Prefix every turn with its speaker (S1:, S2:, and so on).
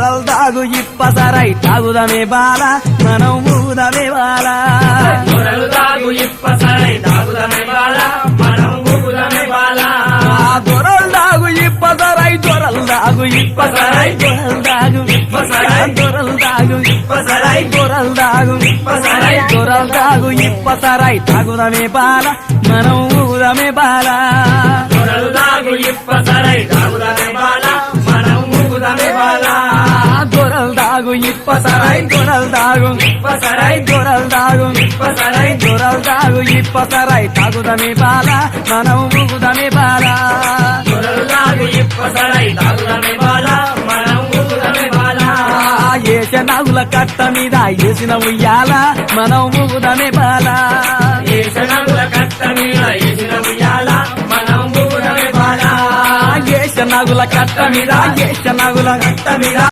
S1: దొరల్ దాగు ఇప్పసరై తాగుదమే బాల మనం ఊదమే బాల
S2: దొరలు దాగు ఇప్పసరై తాగుదమే బాల మనం ఊగుదమే బాల
S1: దొరల్ దాగు ఇప్పసరై దొరల్ దాగు ఇప్పసరై దొరల్ దాగు
S2: ఇప్పసరై
S1: దొరల్ దాగు
S2: ఇప్పసరై
S1: దొరల్ దాగు
S2: ఇప్పసరై
S1: దొరల్ దాగు ఇప్పసరై తాగుదమే బాల మనం ఊదమే బాల
S2: దొరలు దాగు ఇప్పసరై తాగుదమే బాల మనం ఊగుదమే బాల
S1: దొరల్ దాగు ఇప్పసరై దొరల్ దాగు
S2: ఇప్పసరై
S1: దొరల్ దాగు
S2: ఇప్పసరై
S1: దొరల్ దాగు ఇప్పసరై తాగుదమే బాల మనం ఊగుదమే బాల
S2: దొరలు దాగు ఇప్పసరై తాగుదమే బాల మనం ఊగుదమే బాల
S1: ఏస నాగుల కట్ట మీద ఏసిన ఉయ్యాల మనం ఊగుదమే బాల
S2: ఏసనగుల కట్ట మీద ఏసిన ఉయ్యాల మనం ఊగుదమే బాల
S1: ఏస నాగుల కట్ట మీద ఏస నాగుల
S2: కట్ట మీద